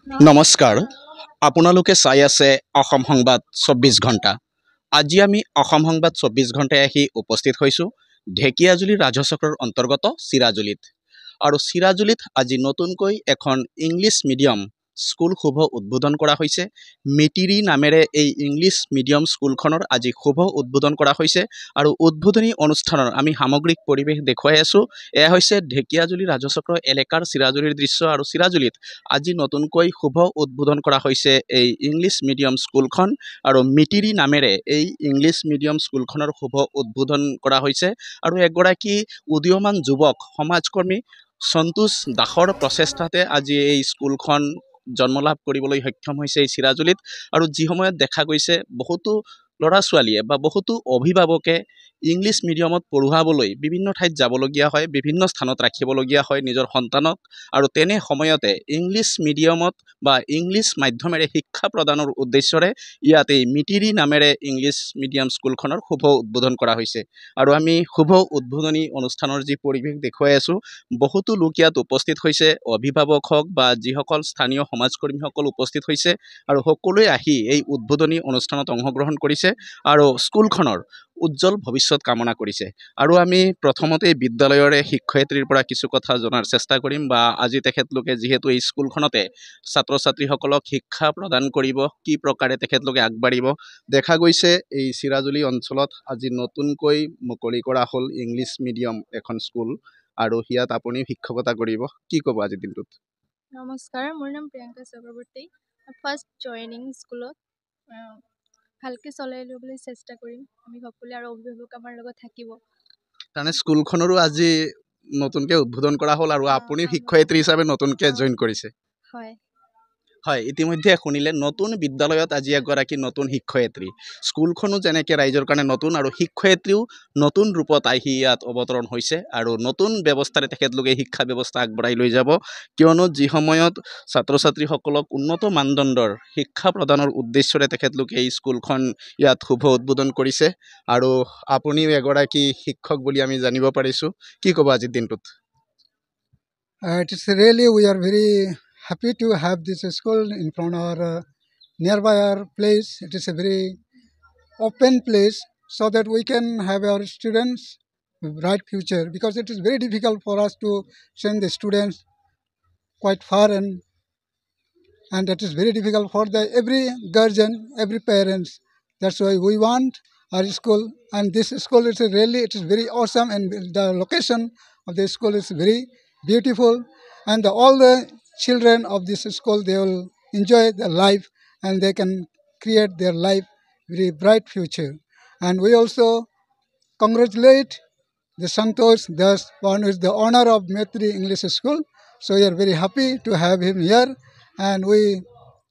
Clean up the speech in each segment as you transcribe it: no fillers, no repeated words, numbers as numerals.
নমস্কাৰ আপোনালোকে চাই আছে অসম সংবাদ ২৪ ঘণ্টা আজি আমি অসম সংবাদ ২৪ ঘণ্টায় আহি উপস্থিত হৈছোঁ ঢেকিয়াজুলি ৰাজচক্ৰৰ অন্তৰ্গত চিৰাজুলিত আৰু চিৰাজুলিত আজি নতুনকৈ এখন ইংলিছ মিডিয়াম স্কুল শুভ উদ্বোধন কৰা হৈছে মিতিৰি নামেৰে এই ইংলিছ মিডিয়াম স্কুলখনৰ আজি শুভ উদ্বোধন কৰা হৈছে আৰু উদ্বোধনী অনুষ্ঠানৰ আমি সামগ্ৰিক পৰিৱেশ দেখুৱাই আছোঁ এয়া হৈছে ঢেকিয়াজুলি ৰাজচক্ৰ এলেকাৰ চিৰাজুলিৰ দৃশ্য আৰু চিৰাজুলিত আজি নতুনকৈ শুভ উদ্বোধন কৰা হৈছে এই ইংলিছ মিডিয়াম স্কুলখন আৰু মিতিৰি নামেৰে এই ইংলিছ মিডিয়াম স্কুলখনৰ শুভ উদ্বোধন কৰা হৈছে আৰু এগৰাকী উদীয়মান যুৱক সমাজকৰ্মী সন্তোষ দাসৰ প্ৰচেষ্টাতে আজি এই স্কুলখন জন্মলাভ কৰিবলৈ সক্ষম হৈছে এই চিৰাজুলিত আৰু যি সময়ত দেখা গৈছে বহুতো ল'ৰা ছোৱালীয়ে বা বহুতো অভিভাৱকে ইংলিছ মিডিয়ামত পঢ়ুৱাবলৈ বিভিন্ন ঠাইত যাবলগীয়া হয় বিভিন্ন স্থানত ৰাখিবলগীয়া হয় নিজৰ সন্তানক আৰু তেনে সময়তে ইংলিছ মিডিয়ামত বা ইংলিছ মাধ্যমেৰে শিক্ষা প্ৰদানৰ উদ্দেশ্যৰে ইয়াতে মিতিৰি নামেৰে ইংলিছ মিডিয়াম স্কুলখনৰ শুভ উদ্বোধন কৰা হৈছে আৰু আমি শুভ উদ্বোধনী অনুষ্ঠানৰ যি পৰিৱেশ দেখুৱাই আছোঁ বহুতো লোক ইয়াত উপস্থিত হৈছে অভিভাৱক হওক বা যিসকল স্থানীয় সমাজকৰ্মীসকল উপস্থিত হৈছে আৰু সকলোৱে আহি এই উদ্বোধনী অনুষ্ঠানত অংশগ্ৰহণ কৰিছে আৰু স্কুলখনৰ উজ্জ্বল ভৱিষ্যত কামনা কৰিছে আৰু আমি প্ৰথমতে বিদ্যালয়ৰে শিক্ষয়িত্ৰীৰ পৰা কিছু কথা জনাৰ চেষ্টা কৰিম বা আজি তেখেতলোকে যিহেতু এই স্কুলখনতে ছাত্ৰ ছাত্ৰীসকলক শিক্ষা প্ৰদান কৰিব কি প্ৰকাৰে তেখেতলোকে আগবাঢ়িব দেখা গৈছে এই চিৰাজুলি অঞ্চলত আজি নতুনকৈ মুকলি কৰা হ'ল ইংলিছ মিডিয়াম এখন স্কুল আৰু ইয়াত আপুনি শিক্ষকতা কৰিব কি ক'ব আজিৰ দিনটোত নমস্কাৰ মোৰ নাম প্ৰিয়ংকা চক্ৰৱৰ্তী ফাৰ্ষ্ট জইনিং স্কুলত ভালকৈ চলাই ল'বলৈ চেষ্টা কৰিম আমি সকলোৱে আৰু অভিভাৱক আমাৰ লগত থাকিব তাৰমানে স্কুলখনৰো আজি নতুনকৈ উদ্বোধন কৰা হ'ল আৰু আপুনি শিক্ষয়িত্ৰী হিচাপে নতুনকৈ জইন কৰিছে হয় হয় ইতিমধ্যে শুনিলে নতুন বিদ্যালয়ত আজি এগৰাকী নতুন শিক্ষয়িত্ৰী স্কুলখনো যেনেকৈ ৰাইজৰ কাৰণে নতুন আৰু শিক্ষয়িত্ৰীও নতুন ৰূপত আহি ইয়াত অৱতৰণ হৈছে আৰু নতুন ব্যৱস্থাৰে তেখেতলোকে শিক্ষা ব্যৱস্থা আগবঢ়াই লৈ যাব কিয়নো যি সময়ত ছাত্ৰ ছাত্ৰীসকলক উন্নত মানদণ্ডৰ শিক্ষা প্ৰদানৰ উদ্দেশ্যৰে তেখেতলোকে এই স্কুলখন ইয়াত শুভ উদ্বোধন কৰিছে আৰু আপুনিও এগৰাকী শিক্ষক বুলি আমি জানিব পাৰিছোঁ কি ক'ব আজিৰ দিনটোত It is really we are very happy to have this school in front of our nearby our place. It is a very open place so that we can have our students bright future because it is very difficult for us to send the students quite far and that is very difficult for the every guardian, every parents. That's why we want our school and this school is really it is very awesome and the location of the school is very beautiful and all the children of this school they will enjoy their life and they can create their life very bright future and we also congratulate the Santosh Das one who is the owner of Maitri English School so we are very happy to have him here and we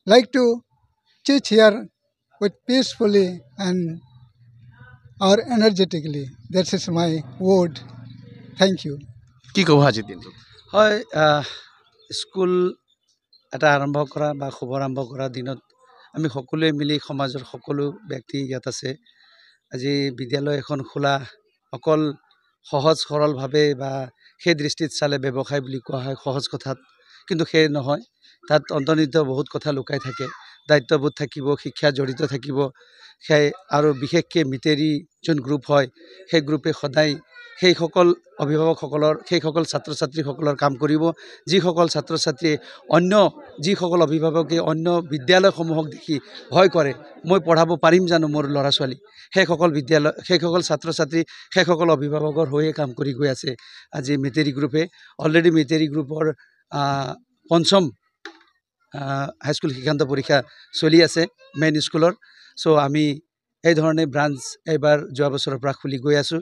like to teach here with peacefully and or energetically that is my word thank you কি ক'ব আজিৰ দিনটোত হয় school এটা আৰম্ভ কৰা বা শুভাৰম্ভ কৰা দিনত আমি সকলোৱে মিলি সমাজৰ সকলো ব্যক্তি ইয়াত আছে আজি বিদ্যালয় এখন খোলা অকল সহজ সৰলভাৱে বা সেই দৃষ্টিত চালে ব্যৱসায় বুলি কোৱা হয় সহজ কথাত কিন্তু সেই নহয় তাত অন্তৰ্নিহিত বহুত কথা লুকাই থাকে দায়িত্ববোধ থাকিব শিক্ষা জড়িত থাকিব সেই আৰু বিশেষকৈ মিতেৰী যোন গ্ৰুপ হয় সেই গ্ৰুপে সদায় সেইসকল অভিভাৱকসকলৰ সেইসকল ছাত্ৰ ছাত্ৰীসকলৰ কাম কৰিব যিসকল ছাত্ৰ ছাত্ৰীয়ে অন্য যিসকল অভিভাৱকে অন্য বিদ্যালয়সমূহক দেখি ভয় কৰে মই পঢ়াব পাৰিম জানো মোৰ ল'ৰা ছোৱালী সেইসকল বিদ্যালয় সেইসকল ছাত্ৰ ছাত্ৰী সেইসকল অভিভাৱকৰ হৈয়ে কাম কৰি গৈ আছে আজি মিতেৰী গ্ৰুপে অলৰেডি মিতেৰী গ্ৰুপৰ পঞ্চম হাইস্কুল শিক্ষান্ত পৰীক্ষা চলি আছে মেইন স্কুলৰ চ' আমি এই ধৰণে ব্ৰাঞ্চ এইবাৰ যোৱা বছৰৰ পৰা খুলি গৈ আছোঁ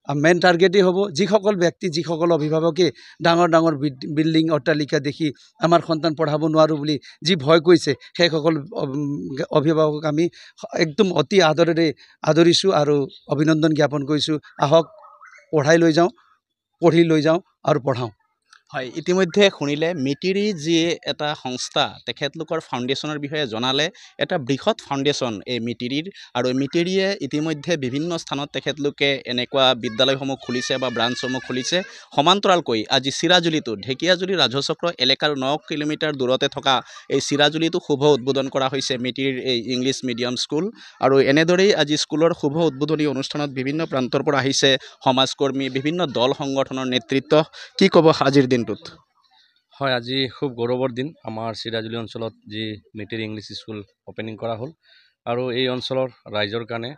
মেইন টাৰ্গেটেই হ'ব যিসকল ব্যক্তি যিসকল অভিভাৱকে ডাঙৰ ডাঙৰ বিল্ডিং অট্টালিকা দেখি আমাৰ সন্তান পঢ়াব নোৱাৰোঁ বুলি যি ভয় কৰিছে সেইসকল অভিভাৱকক আমি একদম অতি আদৰেৰে আদৰিছোঁ আৰু অভিনন্দন জ্ঞাপন কৰিছোঁ আহক পঢ়াই লৈ যাওঁ পঢ়ি লৈ যাওঁ আৰু পঢ়াওঁ হয় ইতিমধ্যে শুনিলে মিতিৰি যি এটা সংস্থা তেখেতলোকৰ ফাউণ্ডেশ্যনৰ বিষয়ে জনালে এটা বৃহৎ ফাউণ্ডেশ্যন এই মিতিৰিৰ আৰু মিতিৰিয়ে ইতিমধ্যে বিভিন্ন স্থানত তেখেতলোকে এনেকুৱা বিদ্যালয়সমূহ খুলিছে বা ব্ৰাঞ্চসমূহ খুলিছে সমান্তৰালকৈ আজি চিৰাজুলিতো ঢেকীয়াজুলি ৰাজচক্ৰ এলেকাৰ 9 কিলোমিটাৰ দূৰতে থকা এই চিৰাজুলিতো শুভ উদ্বোধন কৰা হৈছে মিতিৰিৰ এই ইংলিছ মিডিয়াম স্কুল আৰু এনেদৰেই আজি স্কুলৰ শুভ উদ্বোধনী অনুষ্ঠানত বিভিন্ন প্ৰান্তৰ পৰা আহিছে সমাজকৰ্মী বিভিন্ন দল সংগঠনৰ নেতৃত্ব কি ক'ব আজিৰ দিনটোত হয় আজি খুব গৌৰৱৰ দিন আমাৰ চিৰাজুলি অঞ্চলত যি মিতিৰি ইংলিছ স্কুল অপেনিং কৰা হ'ল আৰু এই অঞ্চলৰ ৰাইজৰ কাৰণে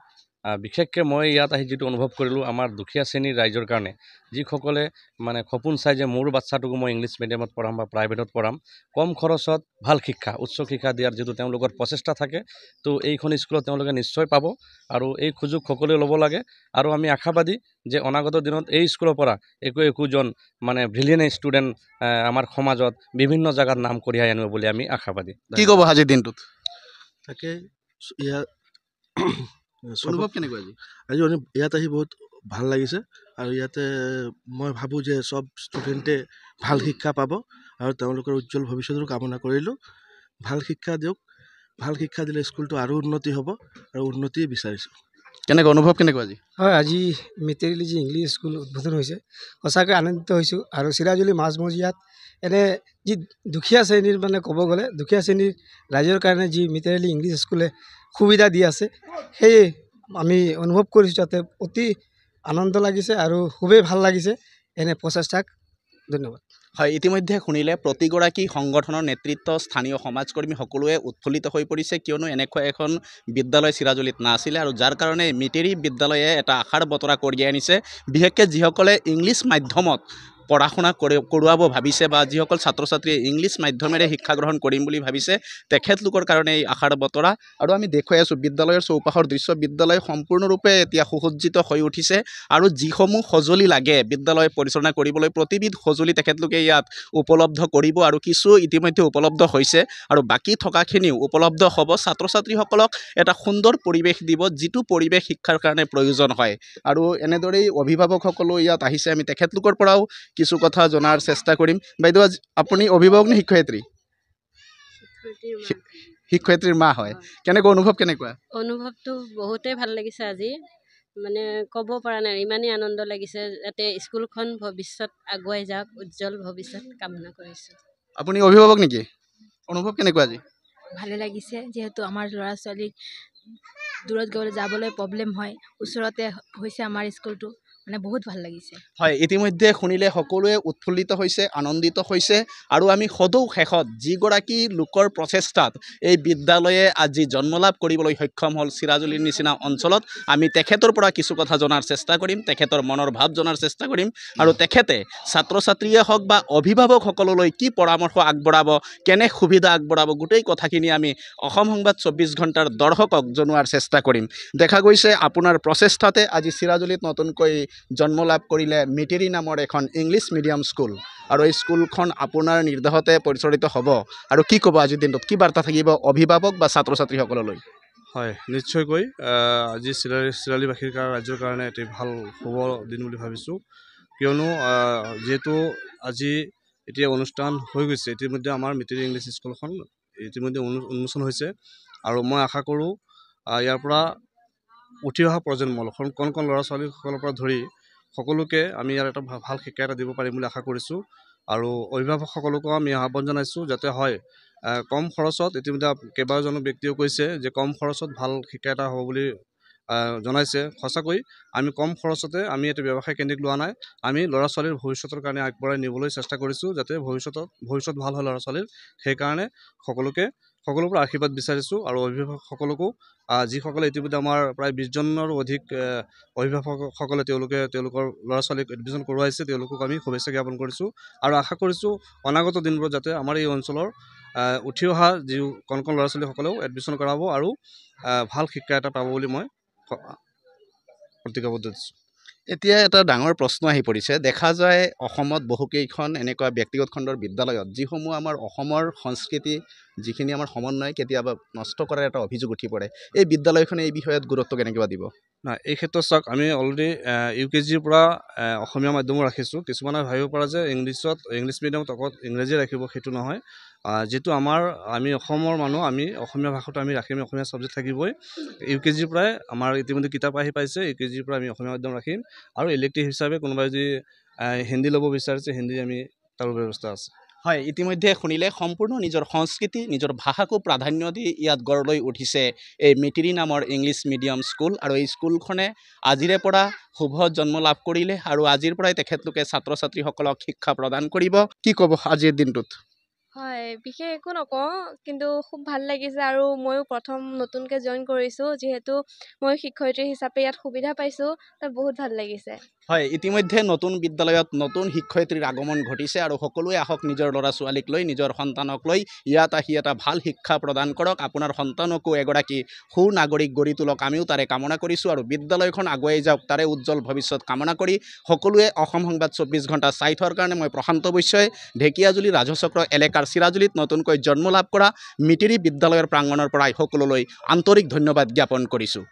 বিশেষকৈ মই ইয়াত আহি যিটো অনুভৱ কৰিলোঁ আমাৰ দুখীয়া শ্ৰেণীৰ ৰাইজৰ কাৰণে যিসকলে মানে সপোন চাই যে মোৰ বাচ্চাটোকো মই ইংলিছ মিডিয়ামত পঢ়াম বা প্ৰাইভেটত পঢ়াম কম খৰচত ভাল শিক্ষা উচ্চ শিক্ষা দিয়াৰ যিটো তেওঁলোকৰ প্ৰচেষ্টা থাকে তো এইখন স্কুলত তেওঁলোকে নিশ্চয় পাব আৰু এই সুযোগ সকলোৱে ল'ব লাগে আৰু আমি আশাবাদী যে অনাগত দিনত এই স্কুলৰ পৰা একোজন মানে ব্ৰিলিয়েণ্ট ষ্টুডেণ্ট আমাৰ সমাজত বিভিন্ন জেগাত নাম কঢ়িয়াই আনিব বুলি আমি আশাবাদী কি ক'ব আজিৰ দিনটোত তাকে ইয়াত অনুভৱ কেনেকুৱা আজি আজি ইয়াত আহি বহুত ভাল লাগিছে আৰু ইয়াতে মই ভাবোঁ যে চব ষ্টুডেণ্টে ভাল শিক্ষা পাব আৰু তেওঁলোকৰ উজ্জ্বল ভৱিষ্যতৰ কামনা কৰিলোঁ ভাল শিক্ষা দিয়ক ভাল শিক্ষা দিলে স্কুলটো আৰু উন্নতি হ'ব আৰু উন্নতি বিচাৰিছোঁ কেনেকুৱা অনুভৱ কেনেকুৱা আজি হয় আজি মিতিৰিলি যি ইংলিছ স্কুল উদ্বোধন হৈছে সঁচাকৈ আনন্দিত হৈছোঁ আৰু চিৰাজুলি মাজমজিয়াত এনে যি দুখীয়া শ্ৰেণীৰ মানে ক'ব গ'লে দুখীয়া শ্ৰেণীৰ ৰাইজৰ কাৰণে যি মিতিৰিলি ইংলিছ স্কুলে সুবিধা দি আছে সেয়ে আমি অনুভৱ কৰিছোঁ যাতে অতি আনন্দ লাগিছে আৰু খুবেই ভাল লাগিছে এনে প্ৰচেষ্টাক ধন্যবাদ হয় ইতিমধ্যে শুনিলে প্ৰতিগৰাকী সংগঠনৰ নেতৃত্ব স্থানীয় সমাজকৰ্মী সকলোৱে উৎফুল্লিত হৈ পৰিছে কিয়নো এনেকুৱা এখন বিদ্যালয় চিৰাজুলিত নাছিলে আৰু যাৰ কাৰণে মিতিৰি বিদ্যালয়ে এটা আশাৰ বতৰা কঢ়িয়াই আনিছে বিশেষকৈ যিসকলে ইংলিছ মাধ্যমত পঢ়া শুনা কৰোৱাব ভাবিছে বা যিসকল ছাত্ৰ ছাত্ৰীয়ে ইংলিছ মাধ্যমেৰে শিক্ষা গ্ৰহণ কৰিম বুলি ভাবিছে তেখেতলোকৰ কাৰণে এই আশাৰ বতৰা আৰু আমি দেখুৱাই আছোঁ বিদ্যালয়ৰ চৌপাশৰ দৃশ্য বিদ্যালয় সম্পূৰ্ণৰূপে এতিয়া সুসজ্জিত হৈ উঠিছে আৰু যিসমূহ সঁজুলি লাগে বিদ্যালয় পৰিচালনা কৰিবলৈ প্ৰতিবিধ সঁজুলি তেখেতলোকে ইয়াত উপলব্ধ কৰিব আৰু কিছু ইতিমধ্যে উপলব্ধ হৈছে আৰু বাকী থকাখিনিও উপলব্ধ হ'ব ছাত্ৰ ছাত্ৰীসকলক এটা সুন্দৰ পৰিৱেশ দিব যিটো পৰিৱেশ শিক্ষাৰ কাৰণে প্ৰয়োজন হয় আৰু এনেদৰেই অভিভাৱকসকলো ইয়াত আহিছে আমি তেখেতলোকৰ পৰাও কিছু কথা জনাৰ চেষ্টা কৰিম বাইদেউ আপুনি অভিভাৱক নে শিক্ষয়িত্ৰী শিক্ষয়িত্ৰীৰ মা হয় কেনেকুৱা অনুভৱ কেনেকুৱা অনুভৱটো বহুতেই ভাল লাগিছে আজি মানে ক'ব পৰা নাই ইমানেই আনন্দ লাগিছে যাতে স্কুলখন ভৱিষ্যত আগুৱাই যাওক উজ্জ্বল ভৱিষ্যত কামনা কৰিছোঁ আপুনি অভিভাৱক নেকি অনুভৱ কেনেকুৱা আজি ভালে লাগিছে যিহেতু আমাৰ ল'ৰা ছোৱালী দূৰত গ'লে যাবলৈ প্ৰব্লেম হয় ওচৰতে হৈছে আমাৰ স্কুলটো মানে বহুত ভাল লাগিছে হয় ইতিমধ্যে শুনিলে সকলোৱে উৎফুল্লিত হৈছে আনন্দিত হৈছে আৰু আমি সদৌ শেষত যিগৰাকী লোকৰ প্ৰচেষ্টাত এই বিদ্যালয়ে আজি জন্মলাভ কৰিবলৈ সক্ষম হ'ল চিৰাজুলিৰ নিচিনা অঞ্চলত আমি তেখেতৰ পৰা কিছু কথা জনাৰ চেষ্টা কৰিম তেখেতৰ মনৰ ভাৱ জনাৰ চেষ্টা কৰিম আৰু তেখেতে ছাত্ৰ ছাত্ৰীয়ে হওক বা অভিভাৱকসকললৈ কি পৰামৰ্শ আগবঢ়াব কেনে সুবিধা আগবঢ়াব গোটেই কথাখিনি আমি অসম সংবাদ 24 ঘণ্টাৰ দৰ্শকক জনোৱাৰ চেষ্টা কৰিম দেখা গৈছে আপোনাৰ প্ৰচেষ্টাতে আজি চিৰাজুলিত নতুনকৈ জন্ম লাভ কৰিলে মিতিৰি নামৰ এখন ইংলিছ মিডিয়াম স্কুল আৰু এই স্কুলখন আপোনাৰ নিৰ্দেশতে পৰিচালিত হ'ব আৰু কি ক'ব আজিৰ দিনটোত কি বাৰ্তা থাকিব অভিভাৱক বা ছাত্ৰ ছাত্ৰীসকললৈ হয় নিশ্চয়কৈ আজি চিৰাজুলিবাসীৰ ৰাজ্যৰ কাৰণে এটি ভাল শুভ দিন বুলি ভাবিছোঁ কিয়নো যিহেতু আজি এতিয়া অনুষ্ঠান হৈ গৈছে ইতিমধ্যে আমাৰ মিতিৰি ইংলিছ স্কুলখন ইতিমধ্যে উন্মোচন হৈছে আৰু মই আশা কৰোঁ ইয়াৰ পৰা উঠি অহা প্ৰজন্ম কণ কণ ল'ৰা ছোৱালীসকলৰ পৰা ধৰি সকলোকে আমি ইয়াৰ এটা ভাল শিক্ষা এটা দিব পাৰিম বুলি আশা কৰিছোঁ আৰু অভিভাৱকসকলকো আমি আহ্বান জনাইছোঁ যাতে হয় কম খৰচত ইতিমধ্যে কেইবাজনো ব্যক্তিও কৈছে যে কম খৰচত ভাল শিক্ষা এটা হ'ব বুলি জনাইছে সঁচাকৈ আমি কম খৰচতে আমি এটা ব্যৱসায় কেন্দ্ৰিক লোৱা নাই আমি ল'ৰা ছোৱালীৰ ভৱিষ্যতৰ কাৰণে আগবঢ়াই নিবলৈ চেষ্টা কৰিছোঁ যাতে ভৱিষ্যত ভাল হয় ল'ৰা ছোৱালীৰ সেইকাৰণে সকলোৰে পৰা আশীৰ্বাদ বিচাৰিছোঁ আৰু অভিভাৱকসকলকো যিসকলে ইতিমধ্যে আমাৰ প্ৰায় 20জনৰো অধিক অভিভাৱকসকলে তেওঁলোকৰ ল'ৰা ছোৱালীক এডমিশ্যন কৰোৱাইছে তেওঁলোকক আমি শুভেচ্ছা জ্ঞাপন কৰিছোঁ আৰু আশা কৰিছোঁ অনাগত দিনবোৰত যাতে আমাৰ এই অঞ্চলৰ উঠি অহা যি কণ কণ ল'ৰা ছোৱালীসকলেও এডমিশ্যন কৰাব আৰু ভাল শিক্ষা এটা পাব বুলি মই প্ৰতিজ্ঞাবদ্ধ দিছোঁ এতিয়া এটা ডাঙৰ প্ৰশ্ন আহি পৰিছে দেখা যায় অসমত বহুকেইখন এনেকুৱা ব্যক্তিগত খণ্ডৰ বিদ্যালয়ত যিসমূহ আমাৰ অসমৰ সংস্কৃতি যিখিনি আমাৰ সমন্বয় কেতিয়াবা নষ্ট কৰাৰ এটা অভিযোগ উঠি পৰে এই বিদ্যালয়খনে এই বিষয়ত গুৰুত্ব কেনেকৈ দিব নাই এই ক্ষেত্ৰত চাওক আমি অলৰেডি UKGৰ পৰা অসমীয়া মাধ্যমো ৰাখিছোঁ কিছুমানে ভাবিব পৰা যে ইংলিছ মিডিয়ামত অকল ইংৰাজী ৰাখিব সেইটো নহয় যিটো আমি অসমৰ মানুহ আমি অসমীয়া ভাষাটো আমি ৰাখিম অসমীয়া ছাবজেক্ট থাকিবই UKGৰ পৰাই আমাৰ ইতিমধ্যে কিতাপ আহি পাইছে UKGৰ পৰা আমি অসমীয়া মাধ্যম ৰাখিম আৰু ইলেক্টিভ হিচাপে কোনোবাই যদি হিন্দী ল'ব বিচাৰিছে হিন্দী আমি তাৰ ব্যৱস্থা আছে হয় ইতিমধ্যে শুনিলে সম্পূৰ্ণ নিজৰ সংস্কৃতি নিজৰ ভাষাকো প্ৰাধান্য দি ইয়াত গঢ় লৈ উঠিছে এই মিতিৰি নামৰ ইংলিছ মিডিয়াম স্কুল আৰু এই স্কুলখনে আজিৰে পৰা শুভ জন্ম লাভ কৰিলে আৰু আজিৰ পৰাই তেখেতলোকে ছাত্ৰ ছাত্ৰীসকলক শিক্ষা প্ৰদান কৰিব কি ক'ব আজিৰ দিনটোত হয় বিশেষ একো নকওঁ কিন্তু খুব ভাল লাগিছে আৰু ময়ো প্ৰথম নতুনকৈ জইন কৰিছোঁ যিহেতু মই শিক্ষয়িত্ৰী হিচাপে ইয়াত সুবিধা পাইছোঁ তাত বহুত ভাল লাগিছে হয় ইতিমধ্যে নতুন বিদ্যালয়ত নতুন শিক্ষয়িত্ৰীৰ আগমন ঘটিছে আৰু সকলোৱে আহক নিজৰ ল'ৰা ছোৱালীক লৈ নিজৰ সন্তানক লৈ ইয়াত আহি এটা ভাল শিক্ষা প্ৰদান কৰক আপোনাৰ সন্তানকো এগৰাকী সুনাগৰিক গঢ়ি তোলক আমিও তাৰে কামনা কৰিছোঁ আৰু বিদ্যালয়খন আগুৱাই যাওক তাৰে উজ্জ্বল ভৱিষ্যত কামনা কৰি সকলোৱে অসম সংবাদ 24 ঘণ্টা চাই থোৱাৰ কাৰণে মই প্ৰশান্ত বৈশ্যই ঢেকীয়াজুলি ৰাজচক্ৰ এলেকাৰ চিৰাজুলিত নতুনকৈ জন্ম লাভ কৰা মিতিৰি বিদ্যালয়ৰ প্ৰাংগণৰ পৰাই সকলোলৈ আন্তৰিক ধন্যবাদ জ্ঞাপন কৰিছোঁ